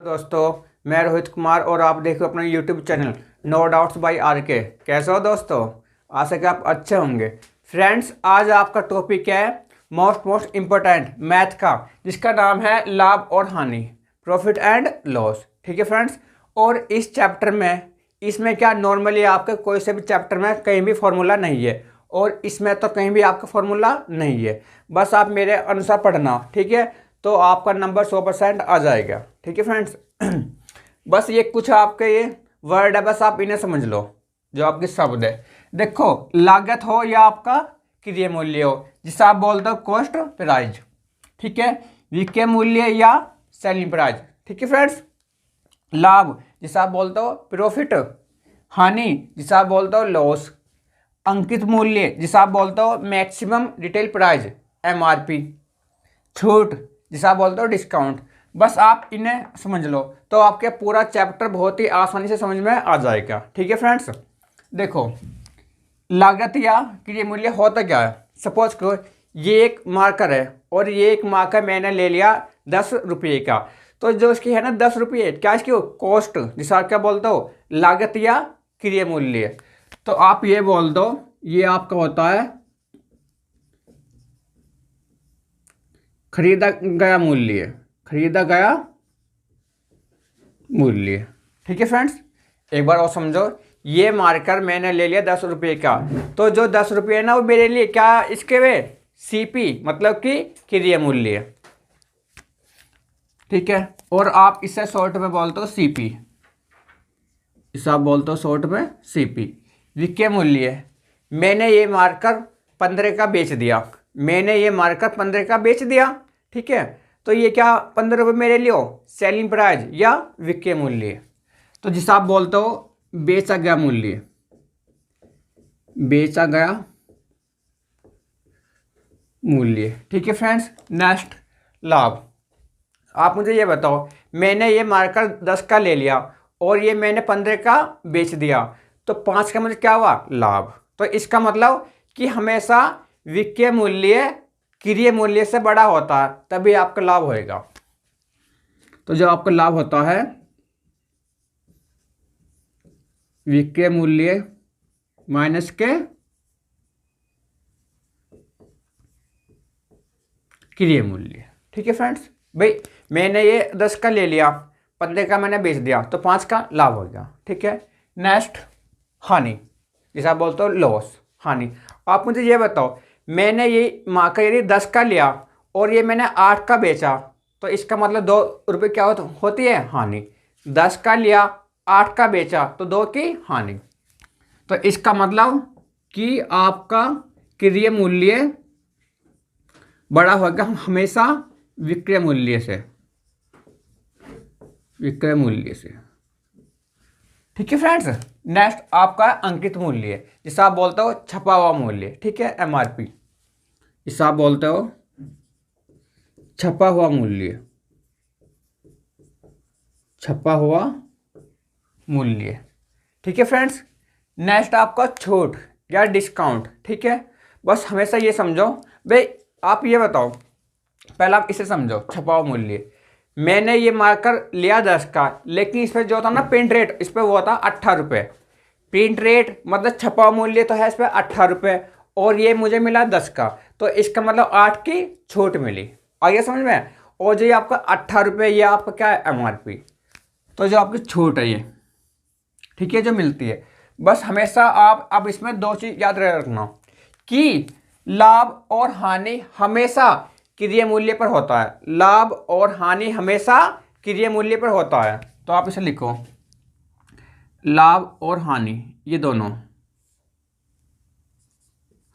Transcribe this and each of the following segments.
दोस्तों, मैं रोहित कुमार और आप देख रहे हो अपना YouTube channel no doubts by R K. कैसे हो दोस्तों? आशा कि आप अच्छे होंगे। फ्रेंड्स, आज आपका टॉपिक है मोस्ट इम्पोर्टेंट मैथ का, जिसका नाम है लाभ और हानि, प्रॉफिट एंड लॉस। ठीक है फ्रेंड्स, और इस चैप्टर में इसमें क्या नॉर्मली आपके कोई से भी चैप्टर में कहीं भी फॉर्मूला नहीं है, और इसमें तो कहीं भी आपका फॉर्मूला नहीं है। बस आप मेरे अनुसार पढ़ना, ठीक है? तो आपका नंबर 100% आ जाएगा। ठीक है फ्रेंड्स, बस ये कुछ आपके ये वर्ड है, बस आप इन्हें समझ लो जो आपके शब्द है। देखो, लागत हो या आपका क्रिय मूल्य हो, जिसे आप बोलते हो कॉस्ट प्राइस। ठीक है, विक्रय मूल्य या सेलिंग प्राइस। ठीक है फ्रेंड्स, लाभ जिसे आप बोलते हो प्रॉफिट, हानि जिसे आप बोलते हो लॉस, अंकित मूल्य जिसे आप बोलते हो मैक्सिमम रिटेल प्राइस MRP, छूट जिसे आप बोलते हो डिस्काउंट। बस आप इन्हें समझ लो तो आपके पूरा चैप्टर बहुत ही आसानी से समझ में आ जाएगा। ठीक है फ्रेंड्स, देखो लागत या क्रिय मूल्य होता क्या है। सपोज करो ये एक मार्कर है और ये एक मार्कर मैंने ले लिया 10 रुपये का, तो जो इसकी है ना 10 रुपये, क्या इसकी कॉस्ट जिसे आप क्या बोलते हो लागत या क्रिय मूल्य। तो आप ये बोल दो ये आपका होता है खरीदा गया मूल्य, खरीदा गया मूल्य। ठीक है फ्रेंड्स, एक बार और समझो, ये मार्कर मैंने ले लिया 10 रुपये का, तो जो 10 रुपये ना वो मेरे लिए क्या इसके वे CP मतलब कि क्रिय मूल्य। ठीक है, और आप इसे शॉर्ट में बोलते हो CP, इसे आप बोलते हो शॉर्ट में CP। विक्रय मूल्य, मैंने ये मार्कर 15 का बेच दिया, मैंने ये मार्कर 15 का बेच दिया। ठीक है, तो ये क्या 15 रुपये मेरे लिए हो सेलिंग प्राइस या विक्रय मूल्य। तो जिसे आप बोलते हो बेचा गया मूल्य, बेचा गया मूल्य। ठीक है फ्रेंड्स, नेक्स्ट लाभ। आप मुझे ये बताओ, मैंने ये मार्कर 10 का ले लिया और ये मैंने 15 का बेच दिया, तो 5 का मुझे क्या हुआ लाभ। तो इसका मतलब कि हमेशा विक्रय मूल्य क्रिय मूल्य से बड़ा होता है, तभी आपका लाभ होएगा। तो जो आपका लाभ होता है विक्रय मूल्य माइनस के क्रिय मूल्य। ठीक है फ्रेंड्स, भाई मैंने ये 10 का ले लिया, 15 का मैंने बेच दिया, तो 5 का लाभ हो गया। ठीक है, नेक्स्ट हानि जिसे आप बोलते हो लॉस, हानि। आप मुझे ये बताओ, मैंने ये मार्कर यदि 10 का लिया और ये मैंने 8 का बेचा, तो इसका मतलब 2 रुपये क्या होती है हानि। 10 का लिया 8 का बेचा तो 2 की हानि। तो इसका मतलब कि आपका क्रिय मूल्य बड़ा होगा हमेशा विक्रय मूल्य से, विक्रय मूल्य से। ठीक है फ्रेंड्स, नेक्स्ट आपका अंकित मूल्य जिसे आप बोलते हो छपा हुआ मूल्य। ठीक है, MRP जिसे आप बोलते हो छपा हुआ मूल्य, छपा हुआ मूल्य। ठीक है फ्रेंड्स, नेक्स्ट आपका छूट या डिस्काउंट। ठीक है, बस हमेशा ये समझो भाई, आप ये बताओ पहले आप इसे समझो छपा हुआ मूल्य। मैंने ये मार्कर लिया 10 का, लेकिन इस पर जो था ना प्रिंट रेट, इस पर वो था 18 रुपये। प्रिंट रेट मतलब छपा मूल्य तो है इस पर 18 रुपये, और ये मुझे मिला 10 का, तो इसका मतलब 8 की छूट मिली। आइए समझ में। और जो ये आपका 18 रुपये ये आपका क्या है MRP, तो जो आपकी छूट है ये, ठीक है, जो मिलती है। बस हमेशा आप अब इसमें 2 चीज़ याद रखना कि लाभ और हानि हमेशा क्रिय मूल्य पर होता है, लाभ और हानि हमेशा क्रिय मूल्य पर होता है। तो आप इसे लिखो, लाभ और हानि ये दोनों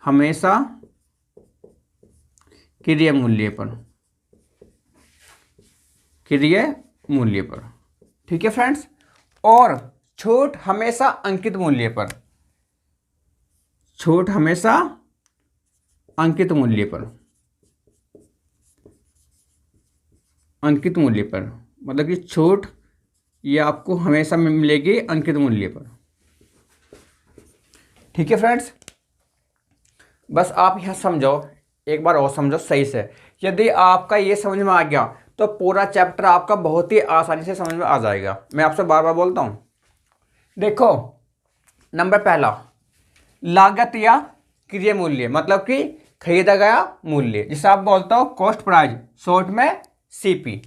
हमेशा क्रिय मूल्य पर, क्रिय मूल्य पर। ठीक है फ्रेंड्स, और छूट हमेशा अंकित मूल्य पर, छूट हमेशा अंकित मूल्य पर, अंकित मूल्य पर मतलब कि छूट ये आपको हमेशा मिलेगी अंकित मूल्य पर। ठीक है फ्रेंड्स, बस आप यह समझो, एक बार और समझो सही से। यदि आपका ये समझ में आ गया तो पूरा चैप्टर आपका बहुत ही आसानी से समझ में आ जाएगा। मैं आपसे बार बार बोलता हूँ। देखो, नंबर पहला, लागत या क्रय मूल्य, मतलब कि खरीदा गया मूल्य, जिसे आप बोलते हो कॉस्ट प्राइस, शॉर्ट में सीपी।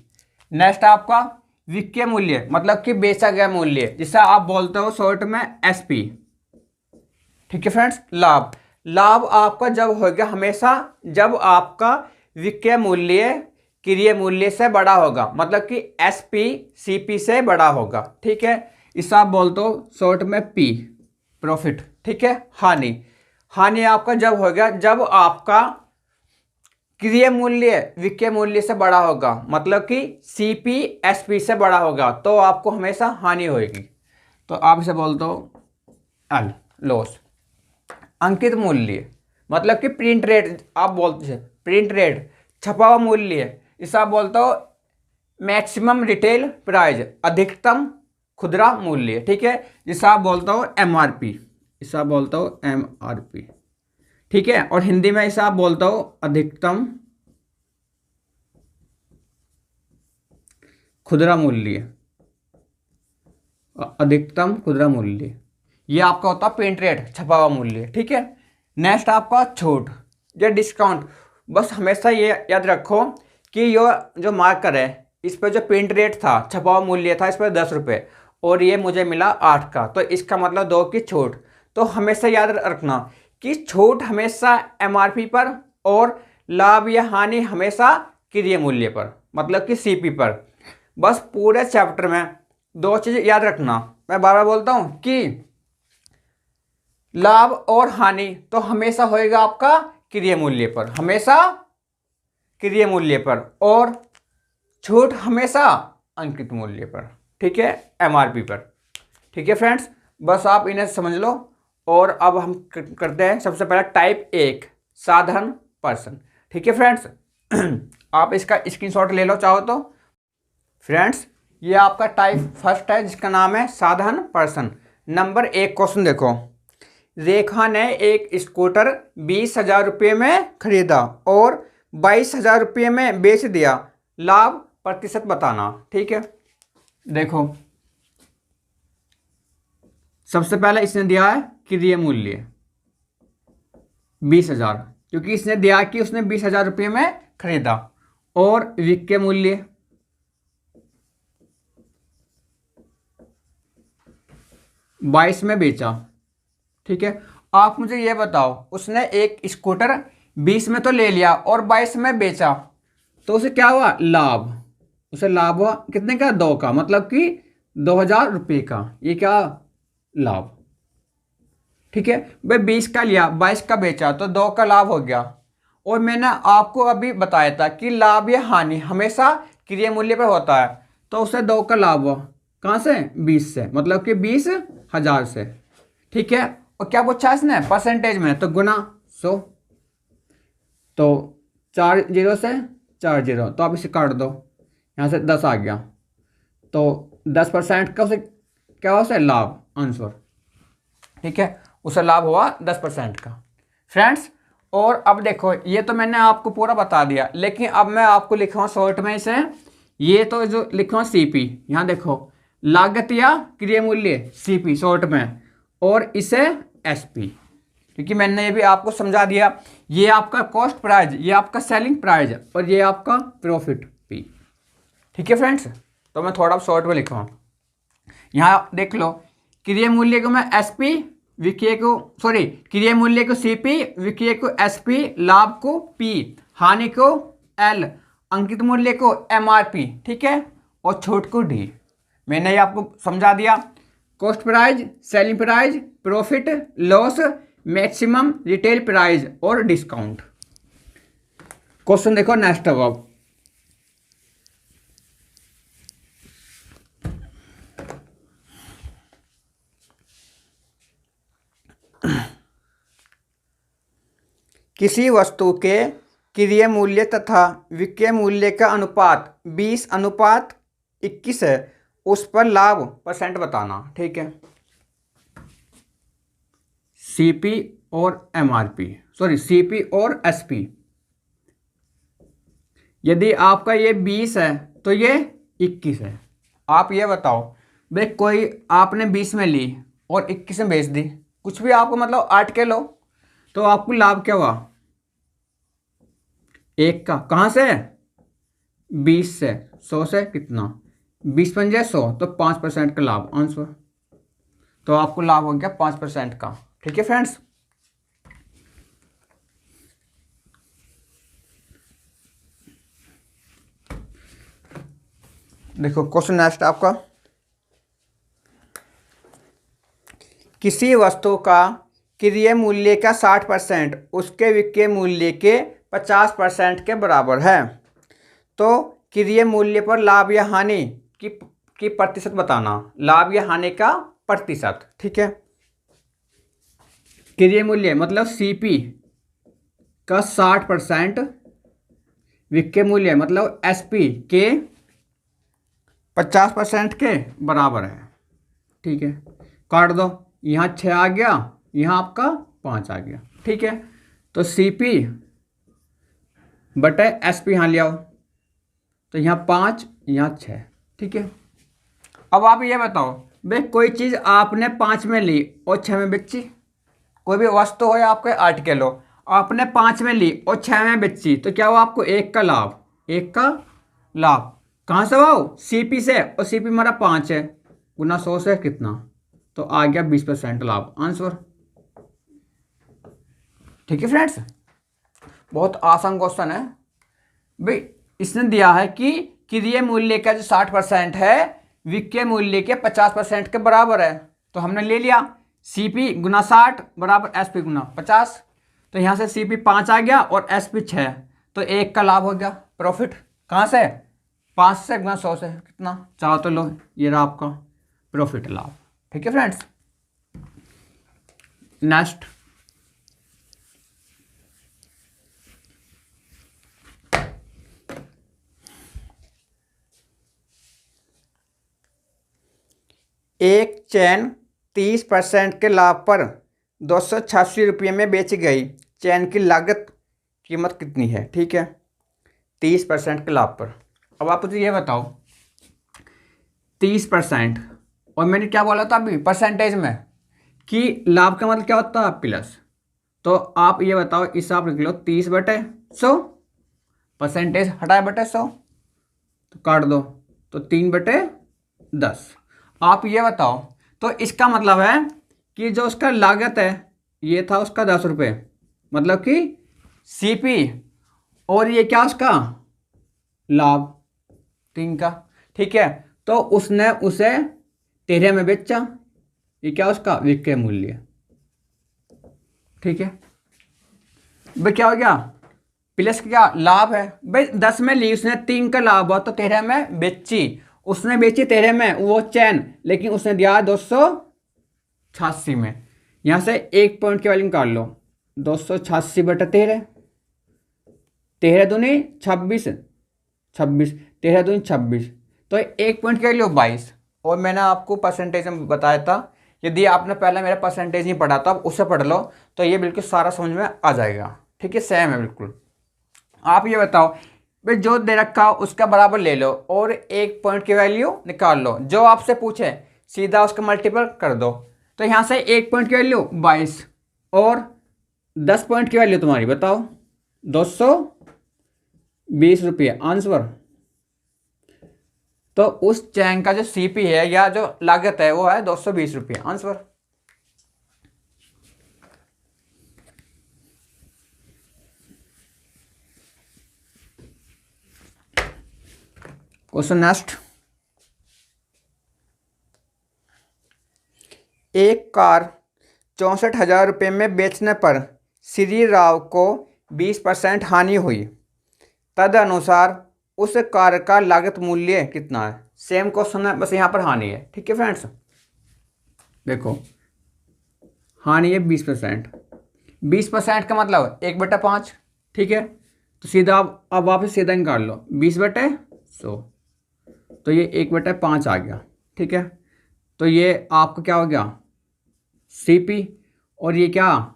नेक्स्ट आपका विक्रय मूल्य, मतलब कि बेचा गया मूल्य, जिसे आप बोलते हो शॉर्ट में एसपी। ठीक है फ्रेंड्स। लाभ, लाभ आपका जब होगा हमेशा जब आपका विक्रय मूल्य क्रय मूल्य से बड़ा होगा, मतलब कि एसपी सीपी से बड़ा होगा। ठीक है, इसे आप बोलते हो शॉर्ट में पी, प्रॉफिट। ठीक है। हानि, हानि आपका जब होगा जब आपका क्रय मूल्य विक्रय मूल्य से बड़ा होगा, मतलब कि सीपी एसपी से बड़ा होगा, तो आपको हमेशा हानि होगी। तो आप इसे बोलते हो एल, लॉस। अंकित मूल्य, मतलब कि प्रिंट रेट, आप बोलते हैं प्रिंट रेट, छपा हुआ मूल्य, इसे आप बोलते हो मैक्सिमम रिटेल प्राइस, अधिकतम खुदरा मूल्य। ठीक है, जिसे आप बोलते हो एमआरपी, इसे आप बोलते हो एमआरपी। ठीक है, और हिंदी में इसे आप बोलते हो अधिकतम खुदरा मूल्य, अधिकतम खुदरा मूल्य, ये आपका होता है प्रिंट रेट, छपा हुआ मूल्य। ठीक है। नेक्स्ट आपका छूट या डिस्काउंट। बस हमेशा ये याद रखो कि ये जो मार्कर है, इस पर जो प्रिंट रेट था, छपा हुआ मूल्य था इस पर 10 रुपये, और ये मुझे मिला 8 का, तो इसका मतलब 2 की छूट। तो हमेशा याद रखना कि छूट हमेशा एमआरपी पर, और लाभ या हानि हमेशा क्रय मूल्य पर, मतलब कि सीपी पर। बस पूरे चैप्टर में 2 चीज़ याद रखना। मैं बार बार बोलता हूँ कि लाभ और हानि तो हमेशा होएगा आपका क्रय मूल्य पर, हमेशा क्रय मूल्य पर, और छूट हमेशा अंकित मूल्य पर। ठीक है, एमआरपी पर। ठीक है फ्रेंड्स, बस आप इन्हें समझ लो। और अब हम करते हैं सबसे पहला टाइप 1, साधारण पर्सन। ठीक है फ्रेंड्स, आप इसका स्क्रीनशॉट ले लो चाहो तो। फ्रेंड्स, ये आपका टाइप फर्स्ट है, जिसका नाम है साधारण पर्सन। नंबर 1 क्वेश्चन देखो। रेखा ने एक स्कूटर 20,000 रुपये में खरीदा और 22,000 रुपये में बेच दिया, लाभ प्रतिशत बताना। ठीक है, देखो सबसे पहले इसने दिया है क्रय मूल्य 20,000, क्योंकि इसने दिया कि उसने 20,000 रुपये में खरीदा, और विक्रय मूल्य 22 में बेचा। ठीक है, आप मुझे ये बताओ, उसने एक स्कूटर 20 में तो ले लिया और 22 में बेचा, तो उसे क्या हुआ? लाभ। उसे लाभ हुआ कितने का? 2 का, मतलब कि 2,000 रुपये का। ये क्या? लाभ। ठीक है भाई, 20 का लिया, 22 का बेचा, तो 2 का लाभ हो गया। और मैंने आपको अभी बताया था कि लाभ या हानि हमेशा क्रय मूल्य पर होता है, तो उसे 2 का लाभ हुआ। कहाँ से? 20 से, मतलब कि 20,000 से। ठीक है, और क्या पूछा इसने? परसेंटेज में, तो गुना 100, तो 4 जीरो से 4 जीरो, तो आप इसे काट दो, यहाँ से 10 आ गया, तो 10% का उसे क्या हुआ? उसे लाभ, आंसर। ठीक है, उसे लाभ हुआ 10% का। फ्रेंड्स, और अब देखो, ये तो मैंने आपको पूरा बता दिया, लेकिन अब मैं आपको लिखा हूँ शॉर्ट में इसे। ये तो जो लिखा हूँ सीपी, यहाँ देखो, लागत या क्रय मूल्य सीपी शॉर्ट में, और इसे एसपी, क्योंकि मैंने ये भी आपको समझा दिया। ये आपका कॉस्ट प्राइस, ये आपका सेलिंग प्राइस, और ये आपका प्रॉफिट पी। ठीक है फ्रेंड्स, तो मैं थोड़ा शॉर्ट में लिखा हूँ। यहाँ देख लो, क्रय मूल्य को मैं एसपी, विक्रय को सॉरी क्रय मूल्य को सीपी, विक्रय को एसपी, लाभ को पी, हानि को एल, अंकित मूल्य को एमआरपी। ठीक है, और छूट को डी। मैंने ये आपको समझा दिया। Cost price, selling price, profit, loss, maximum retail price, और डिस्काउंट। क्वेश्चन देखो नेक्स्ट अब। किसी वस्तु के क्रय मूल्य तथा विक्रय मूल्य का अनुपात 20:21 है, उस पर लाभ परसेंट बताना। ठीक है, सीपी और एमआरपी, सॉरी सीपी और एसपी, यदि आपका ये 20 है तो ये 21 है। आप ये बताओ भाई, कोई आपने 20 में ली और 21 में बेच दी, कुछ भी आपको मतलब 8 के लो, तो आपको लाभ क्या हुआ? एक का। कहाँ से? 20 से। 100 से कितना? 20 पंजे 100, तो 5% का लाभ आंसर। तो आपको लाभ हो गया 5% का। ठीक है फ्रेंड्स। देखो क्वेश्चन नेक्स्ट आपका, किसी वस्तु का क्रय मूल्य का 60% उसके विक्रय मूल्य के 50% के बराबर है, तो क्रय मूल्य पर लाभ या हानि की प्रतिशत बताना। लाभ या हानि का प्रतिशत। ठीक है, क्रय मूल्य मतलब सीपी का 60%, विक्रय मूल्य मतलब एसपी के 50% के बराबर है। ठीक है, काट दो, यहाँ 6 आ गया, यहाँ आपका 5 आ गया। ठीक है, तो सीपी बटे एसपी यहाँ ले आओ, तो यहाँ 5, यहाँ 6। ठीक है, अब आप ये बताओ भाई, कोई चीज़ आपने 5 में ली और 6 में बेची। कोई भी वस्तु हो या आपके 8 के लो, आपने 5 में ली और 6 में बेची, तो क्या हुआ? आपको 1 का लाभ। 1 का लाभ कहाँ से हुआ? सीपी से, और सीपी हमारा 5 है, गुना 100 से कितना? तो आ गया 20% लाभ आंसर। ठीक है फ्रेंड्स, बहुत आसान क्वेश्चन है भाई। इसने दिया है कि क्रय मूल्य का जो 60% है विक्रय मूल्य के 50% के बराबर है, तो हमने ले लिया सीपी गुना 60 बराबर एसपी गुना 50। तो यहाँ से सीपी 5 आ गया और एसपी 6, तो 1 का लाभ हो गया प्रॉफिट। कहाँ से? 5 से गुना 100 से कितना? चाहो तो लो, ये रहा आपका प्रॉफिट लाभ। ठीक है फ्रेंड्स, नेक्स्ट, एक चैन 30% के लाभ पर 286 रुपये में बेची गई, चैन की लागत कीमत कितनी है? ठीक है, 30% के लाभ पर। अब आप मुझे ये बताओ 30%, और मैंने क्या बोला था अभी परसेंटेज में, कि लाभ का मतलब क्या होता है? प्लस। तो आप ये बताओ, इस आप लिख लो 30/100, परसेंटेज हटाए बटे 100, तो काट दो, तो 3/10। आप ये बताओ, तो इसका मतलब है कि जो उसका लागत है ये था उसका 10 रुपये, मतलब कि सीपी, और ये क्या उसका लाभ 3 का। ठीक है, तो उसने उसे 13 में बेचा, ये क्या उसका विक्रय मूल्य। ठीक है भाई, क्या हो गया? प्लस क्या लाभ है भाई, 10 में ली उसने, 3 का लाभ हुआ, तो 13 में बेची। उसने बेची 13 में वो चैन, लेकिन उसने दिया 286 में। यहां से 1 पॉइंट की वैल्यू निकाल लो, 286/13, 13 दूनी 26, 26, 13 दूनी 26, तो 1 पॉइंट की वैल्यू 22। और मैंने आपको परसेंटेज में बताया था, यदि आपने पहले मेरा परसेंटेज नहीं पढ़ा तो आप उससे पढ़ लो, तो ये बिल्कुल सारा समझ में आ जाएगा। ठीक है, सेम है बिल्कुल। आप ये बताओ भाई, जो दे रखा हो उसका बराबर ले लो और 1 पॉइंट की वैल्यू निकाल लो, जो आपसे पूछे सीधा उसका मल्टीपल कर दो। तो यहाँ से 1 पॉइंट की वैल्यू 22 और 10 पॉइंट की वैल्यू तुम्हारी बताओ 220 रुपये आंसर। तो उस चैन का जो सीपी है या जो लागत है वो है 220 रुपये आंसर। क्वेश्चन नेक्स्ट, एक कार 64,000 रुपये में बेचने पर श्री राव को 20% हानि हुई, तदनुसार उस कार का लागत मूल्य कितना है? सेम क्वेश्चन है, बस यहाँ पर हानि है। ठीक है फ्रेंड्स, देखो हानि है 20%, 20% का मतलब 1/5। ठीक है, तो सीधा अब वापस सीधा निकाल लो 20/100, तो ये 1/5 आ गया। ठीक है, तो ये आपका क्या हो गया सीपी, और ये क्या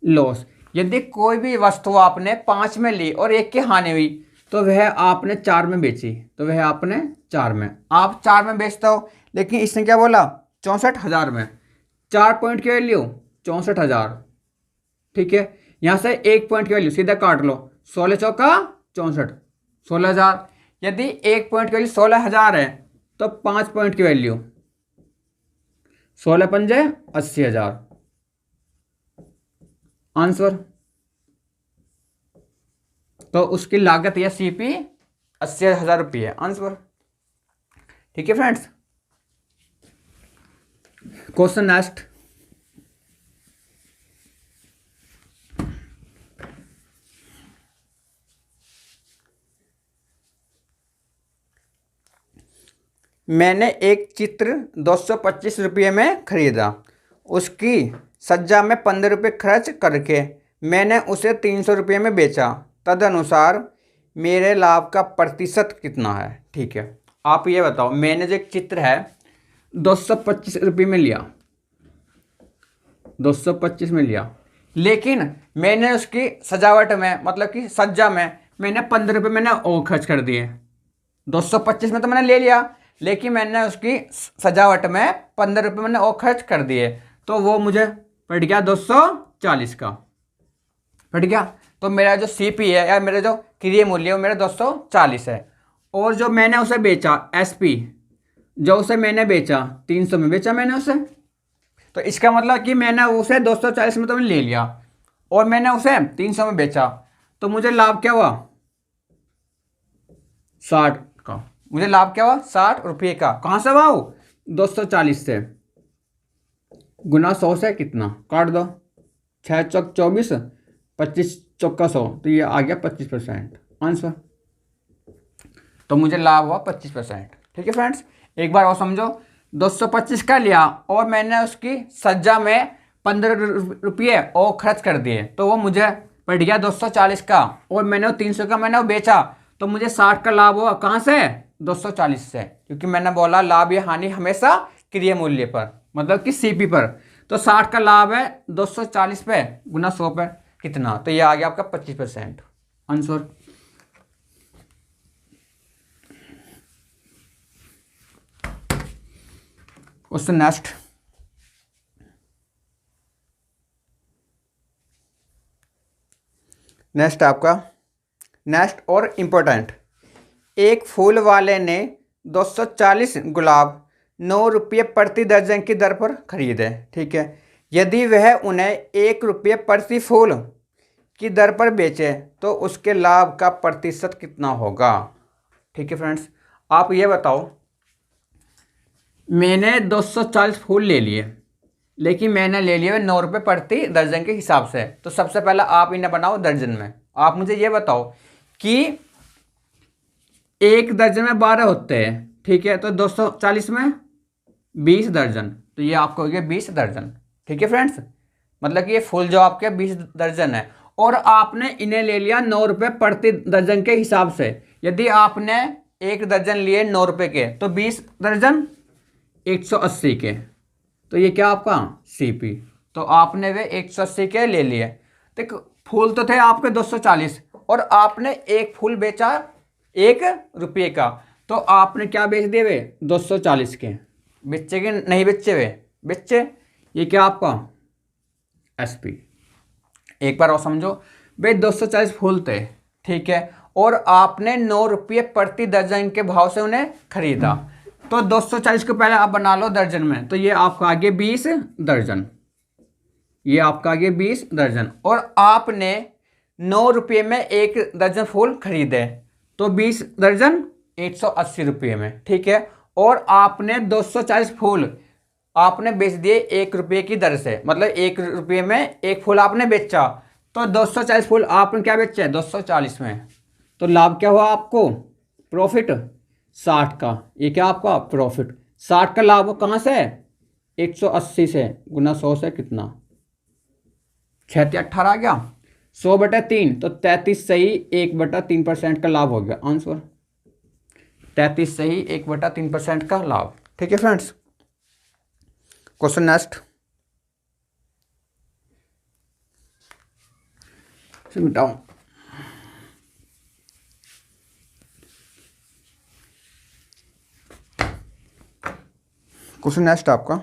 लॉस। यदि कोई भी वस्तु आपने 5 में ली और एक की हानि हुई तो वह आपने 4 में बेची, तो वह आपने 4 में, आप 4 में बेचता हो, लेकिन इसने क्या बोला 64,000 में। 4 पॉइंट की वैल्यू 64,000, ठीक है। यहाँ से 1 पॉइंट की वैल्यू सीधा काट लो, 16 चौका 64, 16,000। यदि 1 पॉइंट की वैल्यू 16,000 है तो 5 पॉइंट की वैल्यू 16 पंजे 80,000, आंसर। तो उसकी लागत या सीपी 80,000 रुपये है, आंसर। ठीक है फ्रेंड्स। Question next. मैंने एक चित्र 225 रुपये में खरीदा। उसकी सज्जा में 15 रुपये खर्च करके मैंने उसे 300 रुपये में बेचा। तदनुसार मेरे लाभ का प्रतिशत कितना है? ठीक है, आप ये बताओ, मैंने जो एक चित्र है 225 रुपये में लिया, 225 में लिया, लेकिन मैंने उसकी सजावट में, मतलब कि सज्जा में, मैंने 15 रुपये मैंने और खर्च कर दिए। 225 में तो मैंने ले लिया, लेकिन मैंने उसकी सजावट में 15 रुपये मैंने और खर्च कर दिए, तो वो मुझे पड़ गया 240 का, पड़ गया। तो मेरा जो सीपी है या मेरा जो क्रय मूल्य है वो मेरा 240 है। और जो मैंने उसे बेचा एसपी, जो उसे मैंने बेचा 300 में बेचा मैंने उसे, तो इसका मतलब कि मैंने उसे 240 में तो मैंने ले लिया और मैंने उसे 300 में बेचा, तो मुझे लाभ क्या हुआ 60 का। मुझे लाभ क्या हुआ 60 रुपये का। कहाँ से हुआ? 240 से, गुना 100 से कितना काट दो, 6 चौक 24, 25 चौका 100, तो ये आ गया 25% आंसर। तो मुझे लाभ हुआ 25%। ठीक है फ्रेंड्स, एक बार और समझो। 225 का लिया और मैंने उसकी सज्जा में 15 रुपये और खर्च कर दिए, तो वो मुझे पड़ गया 240 का, और मैंने वो 300 का मैंने वो बेचा, तो मुझे 60 का लाभ हुआ। कहाँ से? 240 से, क्योंकि मैंने बोला लाभ या हानि हमेशा क्रय मूल्य पर, मतलब कि सीपी पर। तो 60 का लाभ है 240 पे गुना 100 पे कितना, तो ये आ गया आपका 25% आंसर। Question next. नेक्स्ट आपका नेक्स्ट और इम्पोर्टेंट। एक फूल वाले ने 240 गुलाब 9 रुपये प्रति दर्जन की दर पर खरीदे। ठीक है, यदि वह उन्हें 1 रुपये प्रति फूल की दर पर बेचे तो उसके लाभ का प्रतिशत कितना होगा? ठीक है फ्रेंड्स, आप ये बताओ, मैंने 240 फूल ले लिए, लेकिन मैंने ले लिए 9 रुपये प्रति दर्जन के हिसाब से। तो सबसे पहला आप इन्हें बनाओ दर्जन में। आप मुझे ये बताओ कि एक दर्जन में 12 होते हैं, ठीक है, तो 240 में 20 दर्जन, तो ये आपको हो गया 20 दर्जन। ठीक है फ्रेंड्स, मतलब कि ये फूल जो आपके 20 दर्जन है, और आपने इन्हें ले लिया 9 रुपये प्रति दर्जन के हिसाब से। यदि आपने एक दर्जन लिए 9 रुपये के, तो 20 दर्जन 180 के, तो ये क्या आपका सीपी। तो आपने वे 180 के ले लिए। देखो फूल तो थे आपके 240 और आपने एक फूल बेचा 1 रुपये का, तो आपने क्या बेच दिए वे 240 के। बेचे के नहीं बेचे? वे बेचे। ये क्या आपका एसपी। एक बार और समझो, वे 240 फूल थे, ठीक है, और आपने 9 रुपये प्रति दर्जन के भाव से उन्हें खरीदा। तो 240 को पहले आप बना लो दर्जन में, तो ये आपका आगे 20 दर्जन, ये आपका आगे 20 दर्जन, और आपने 9 रुपये में 1 दर्जन फूल खरीदे, तो 20 दर्जन 180 रुपये में। ठीक है, और आपने 240 फूल आपने बेच दिए 1 रुपये की दर से, मतलब 1 रुपये में 1 फूल आपने बेचा, तो 240 फूल आपने क्या बेचे 240 में, तो लाभ क्या हुआ आपको? प्रॉफिट 60 का। ये क्या आपका प्रॉफिट 60 का लाभ कहाँ से? 180 से, गुना 100 से कितना, 6×18 आ गया, 100/3, तो 33 सही 1/3% का लाभ हो गया आंसर। 33 सही 1/3% का लाभ। ठीक है फ्रेंड्स, क्वेश्चन नेक्स्ट। से मिटाऊं। क्वेश्चन नेक्स्ट आपका,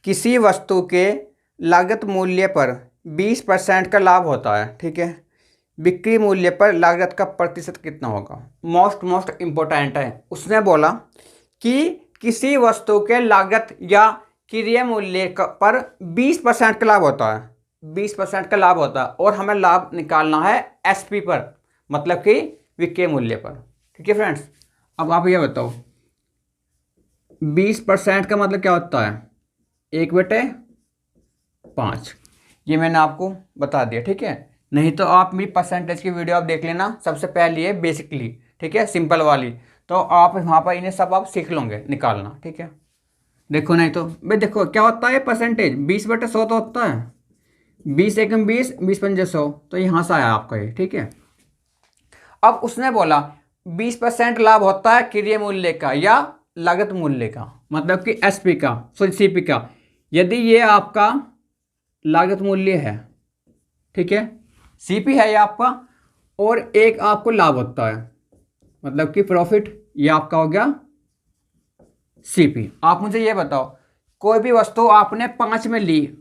किसी वस्तु के लागत मूल्य पर 20% का लाभ होता है, ठीक है, बिक्री मूल्य पर लागत का प्रतिशत कितना होगा। मोस्ट इम्पोर्टेंट है। उसने बोला कि किसी वस्तु के लागत या क्रय मूल्य पर 20% का लाभ होता है, 20% का लाभ होता है, और हमें लाभ निकालना है एसपी पर, मतलब कि विक्रय मूल्य पर। ठीक है फ्रेंड्स, अब आप ये बताओ 20% का मतलब क्या होता है, 1/5। ये मैंने आपको बता दिया, ठीक है। नहीं तो आप मेरी परसेंटेज की वीडियो आप देख लेना, सबसे पहले ये बेसिकली, ठीक है, सिंपल वाली, तो आप वहाँ पर इन्हें सब आप सीख लोगे निकालना, ठीक है। देखो नहीं तो भाई देखो क्या होता है परसेंटेज, 20/100 तो होता है, 20 एकम 20, 20×5 100, तो यहाँ से आया आपका ये, ठीक है। अब उसने बोला 20% लाभ होता है क्रय मूल्य का या लागत मूल्य का, मतलब कि एसपी का, सॉरी सीपी का। यदि ये आपका लागत मूल्य है, ठीक है, सीपी है ये आपका, और एक आपको लाभ होता है, मतलब कि प्रॉफिट, ये आपका हो गया सीपी। आप मुझे ये बताओ, कोई भी वस्तु आपने 5 में ली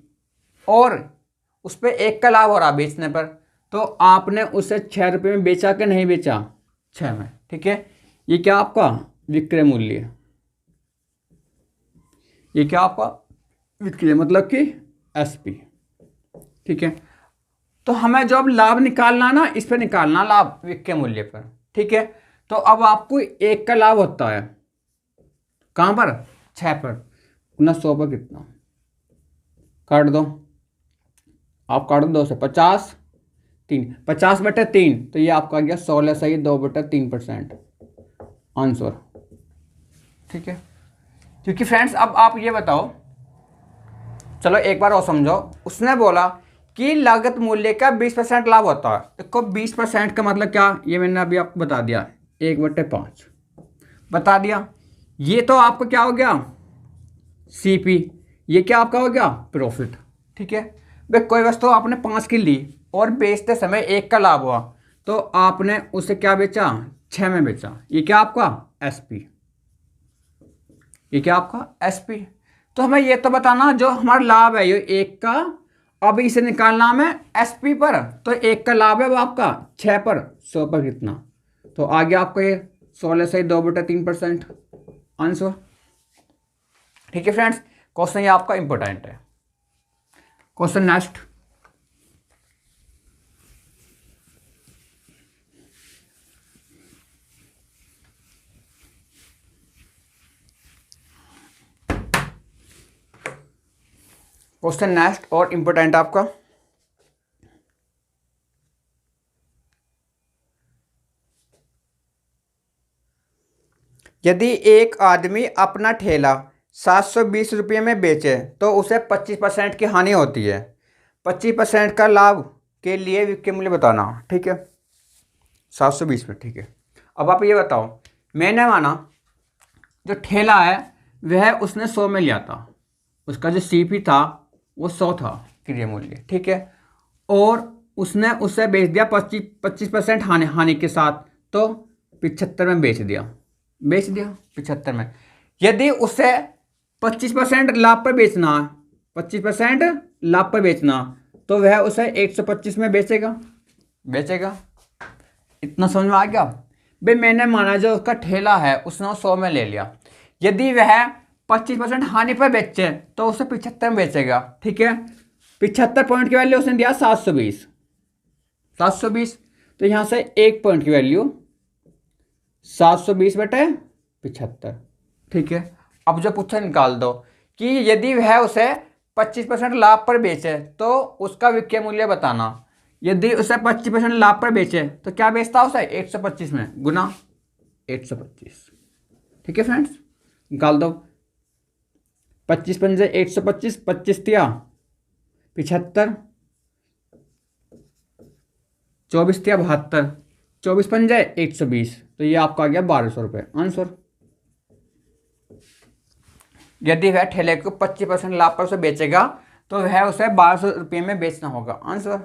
और उस पर 1 का लाभ हो रहा बेचने पर, तो आपने उसे 6 रुपये में बेचा कि नहीं बेचा, 6 में, ठीक है। ये क्या आपका विक्रय मूल्य है, ये क्या आपका विक्रय मतलब कि एसपी, ठीक है। तो हमें जो अब लाभ निकालना ना, इस पर निकालना लाभ विक्रय मूल्य पर, ठीक है। तो अब आपको 1 का लाभ होता है कहाँ पर, 6 पर, 100 पर कितना, काट दो, आप काट दो 2 से 50, 3, 50/3, तो ये आपका गया 16 सही 2/3% आंसर, ठीक है। क्योंकि फ्रेंड्स अब आप ये बताओ, चलो एक बार और समझो। उसने बोला कि लागत मूल्य का 20% लाभ होता है। देखो 20% का मतलब क्या, ये मैंने अभी आपको बता दिया, 1/5 बता दिया। ये तो आपका क्या हो गया सीपी, ये क्या आपका हो गया प्रॉफिट, ठीक है। भाई कोई वस्तु आपने 5 की ली और बेचते समय 1 का लाभ हुआ, तो आपने उसे क्या बेचा, 6 में बेचा, ये क्या आपका एसपी, ये क्या आपका एसपी। तो हमें ये तो बताना जो हमारा लाभ है ये 1 का, अब इसे निकालना हमें एसपी पर, तो 1 का लाभ है वो आपका 6 पर, 100 पर कितना, तो आ गया आपका ये 16 सही 2/3% आंसर, ठीक है फ्रेंड्स। क्वेश्चन ये आपका इंपॉर्टेंट है। क्वेश्चन नेक्स्ट, क्वेश्चन नेक्स्ट और इंपॉर्टेंट आपका, यदि एक आदमी अपना ठेला 720 रुपये में बेचे तो उसे 25% की हानि होती है, 25% का लाभ के लिए विक्रय मूल्य बताना, ठीक है, 720 में, ठीक है। अब आप ये बताओ, मैंने माना जो ठेला है वह उसने 100 में लिया था, उसका जो सीपी था वो 100 था क्रय मूल्य, ठीक है, और उसने उसे बेच दिया 25% हानि के साथ, तो 75 में बेच दिया 75 में। यदि उसे 25% लाभ पर बेचना, 25% लाभ पर बेचना, तो वह उसे 125 में बेचेगा। इतना समझ में आ गया। भाई मैंने माना जो उसका ठेला है उसने 100 में ले लिया, यदि वह 25% हानि पर बेचे तो उसे 75 में बेचेगा, ठीक है। 75 पॉइंट की वैल्यू उसने दिया 720, तो यहाँ से 1 पॉइंट की वैल्यू 720/75, ठीक है। अब जो पूछा निकाल दो कि यदि वह उसे 25% लाभ पर बेचे तो उसका विक्रय मूल्य बताना। यदि उसे 25% लाभ पर बेचे तो क्या बेचता उसे 125 में, गुना 125, ठीक है फ्रेंड्स, निकाल दो। 25 पंजे 125, 25 दिया 75, 24 दिया 72, 24 पंजे 120, तो ये आपका आ गया 1200 रुपये आंसर। यदि वह ठेले को 25% लाभ पर उसे बेचेगा तो वह उसे 1200 रुपये में बेचना होगा आंसर।